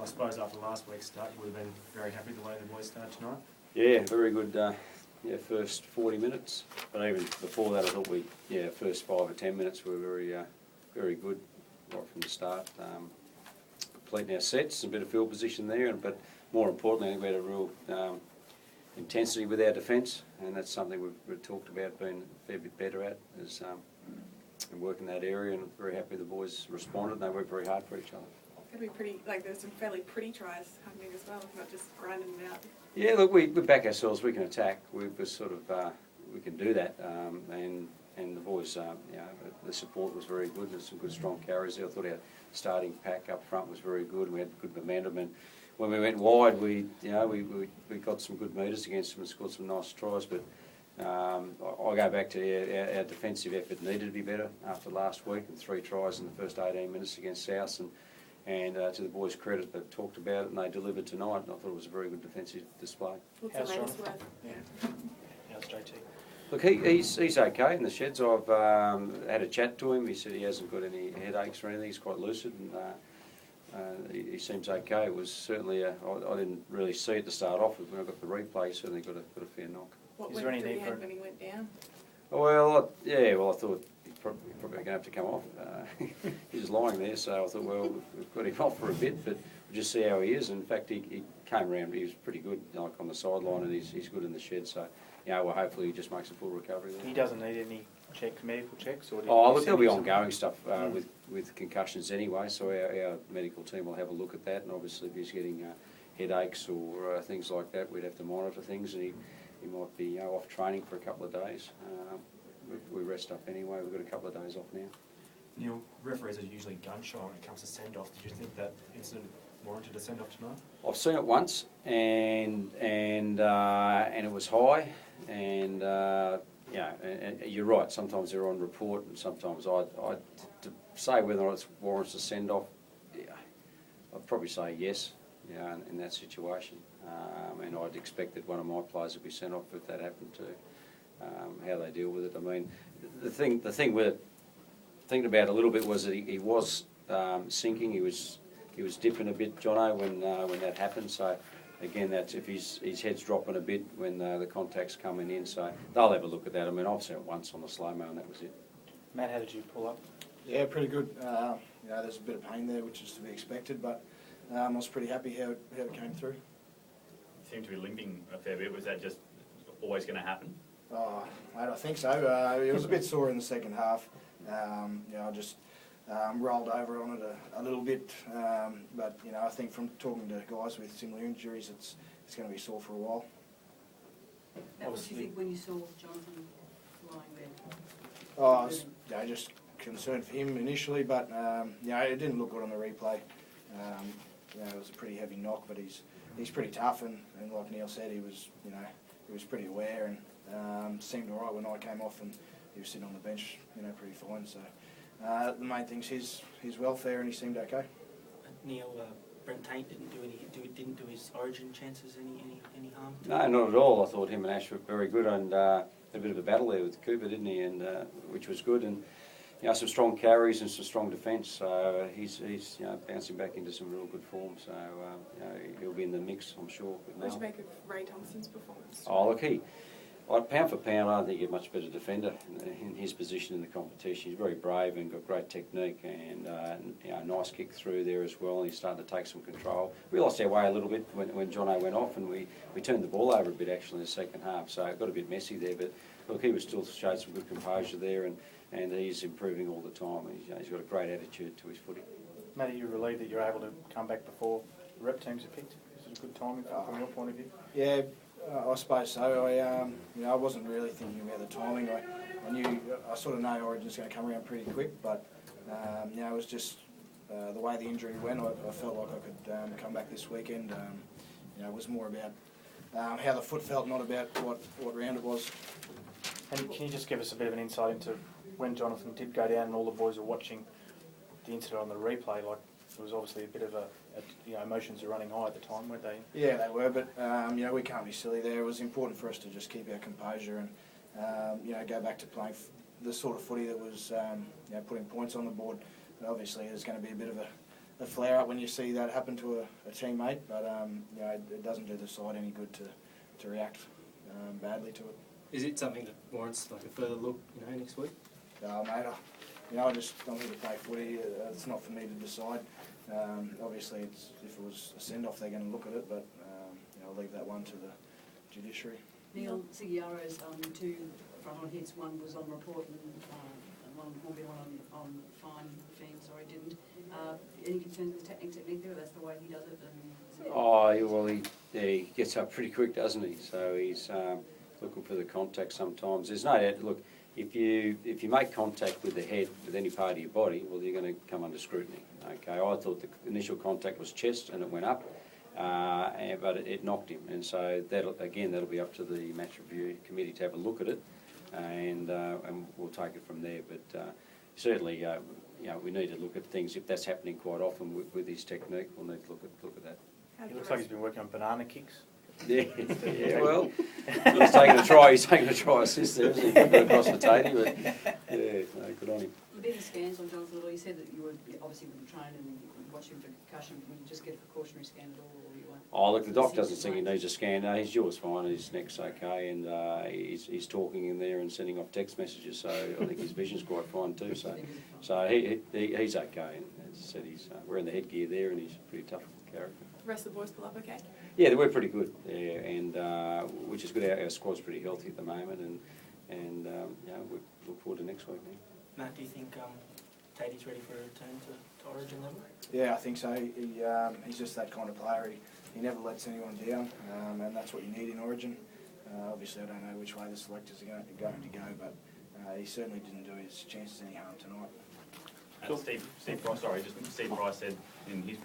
I suppose after last week's start, you would have been very happy the way the boys started tonight. Yeah, very good. First 40 minutes, but even before that, I thought first 5 or 10 minutes were very good right from the start. Completing our sets, a bit of field position there, but more importantly, I think we had a real intensity with our defence, and that's something we've talked about being a fair bit better at, is working that area, and I'm very happy the boys responded, and they worked very hard for each other. It's going to be pretty, there's some fairly pretty tries happening as well, not just grinding them out. Yeah, look, we back ourselves, we can attack, we can do that, and the boys, the support was very good, there's some good strong carries there. I thought our starting pack up front was very good, we had good momentum, and when we went wide, we got some good metres against them and scored some nice tries, but I'll go back to our defensive effort needed to be better after last week, and 3 tries in the first 18 minutes against South, and to the boys' credit, they've talked about it and they delivered tonight, and I thought it was a very good defensive display. What's the latest word? How's JT? Look, he's okay in the sheds. I've had a chat to him. He said he hasn't got any headaches or anything. He's quite lucid, and he seems okay. It was certainly I didn't really see it to start off with. When I got the replay, he certainly got a fair knock. What went through your head when he went down? Well, I thought he's probably going to have to come off. He was lying there, so I thought, well, we've got him off for a bit, but we'll just see how he is. In fact, he came around. He was pretty good, like on the sideline, and he's good in the shed. So, well, hopefully he just makes a full recovery there. He doesn't need any medical checks, or? Look, there'll be ongoing stuff with concussions anyway. So our medical team will have a look at that, and obviously if he's getting headaches or things like that, we'd have to monitor things, and he might be off training for a couple of days. We rest up anyway. We've got a couple of days off now. Neil, referees are usually gun-shy when it comes to send-off. Did you think that incident warranted a send-off tonight? I've seen it once, and it was high, and you're right. Sometimes they're on report, and sometimes to say whether or not it warrants a send-off, I'd probably say yes. In that situation, and I'd expect that one of my players would be sent off if that happened to. How they deal with it. I mean, the thing with it, thinking about it a little bit, was that he was sinking. He was dipping a bit, Jono, when that happened. So again, that's if his head's dropping a bit when the contact's coming in. So they'll have a look at that. I mean, I've seen it once on the slow-mo, and that was it. Matt, how did you pull up? Yeah, pretty good. There's a bit of pain there, which is to be expected, but I was pretty happy how it came through. You seem to be limping a fair bit. Was that just always going to happen? Oh, mate, I think so. It was a bit sore in the second half. I just rolled over on it a little bit. But I think from talking to guys with similar injuries, it's going to be sore for a while. What did you think when you saw Jonathan lying there? I was just concerned for him initially, but it didn't look good on the replay. It was a pretty heavy knock, but he's pretty tough, and like Neil said, he was pretty aware, and seemed all right when I came off, and he was sitting on the bench, pretty fine. So the main thing's his welfare, and he seemed okay. Neil, Brent Taint didn't do his Origin chances any harm? No, not at all. I thought him and Ash were very good, and had a bit of a battle there with Cooper, didn't he? And which was good, and some strong carries and some strong defence. So he's bouncing back into some real good form. So he'll be in the mix, I'm sure. What did you make of Ray Thompson's performance? Look, pound for pound, I don't think he's a much better defender in his position in the competition. He's very brave and got great technique, and nice kick through there as well. And he's starting to take some control. We lost our way a little bit when Jono went off, and we turned the ball over a bit actually in the second half. So it got a bit messy there, but look, he was still showed some good composure there, and he's improving all the time. He's got a great attitude to his footy. Matty, you're relieved that you're able to come back before the rep teams are picked. Is it a good timing from your point of view? Yeah, I suppose so. I wasn't really thinking about the timing. I sort of know Origin's going to come around pretty quick, but it was just the way the injury went. I felt like I could come back this weekend. It was more about how the foot felt, not about what round it was. And can you just give us a bit of an insight into when Jonathan did go down and all the boys were watching the incident on the replay? Like, there was obviously a bit of emotions were running high at the time, weren't they? Yeah, they were, but we can't be silly there. It was important for us to just keep our composure and go back to playing the sort of footy that was putting points on the board. But obviously, there's going to be a bit of a flare up when you see that happen to a teammate, but you know, it doesn't do the side any good to react badly to it. Is it something that warrants like a further look, you know, next week? Mate, I'm here to play footy. It's not for me to decide. Obviously, if it was a send-off, they're going to look at it, but you know, I'll leave that one to the judiciary. Neil Sigiaro's 2 front-on hits, one was on report and one will be on fine. Sorry, didn't. Any concerns with the technique there? That's the way he does it. Well, he gets up pretty quick, doesn't he? So he's looking for the contact sometimes. There's no doubt. Look, if you make contact with the head with any part of your body, well, you're going to come under scrutiny. Okay, I thought the initial contact was chest and it went up, but it knocked him, and so that'll be up to the match review committee to have a look at it, and we'll take it from there. But certainly, you know, we need to look at things if that's happening quite often with his technique. We'll need to look at that. He looks like he's been working on banana kicks. Yeah, well, he's taking a try assist there, isn't he? Across the tatey, but yeah, no, good on him. The big scans on Jonathan Little, you said that you were obviously trained and watching for concussion. Would you just get a precautionary scan at all, or you won't? Oh, look, the doc doesn't think he needs a scan. No, his jaw's fine, his neck's okay, and he's talking in there and sending off text messages. So I think his vision's quite fine too. So he's okay. And as I said, he's wearing the headgear there, and he's a pretty tough character. The rest of the boys pull up okay? Yeah, we're pretty good, yeah, and which is good. Our squad's pretty healthy at the moment, and you know, we look forward to next week. Matt, do you think Tatey's ready for a return to Origin level? Yeah, I think so. He's just that kind of player. He never lets anyone down, and that's what you need in Origin. Obviously, I don't know which way the selectors are going to go, but he certainly didn't do his chances any harm tonight. Steve Price said in his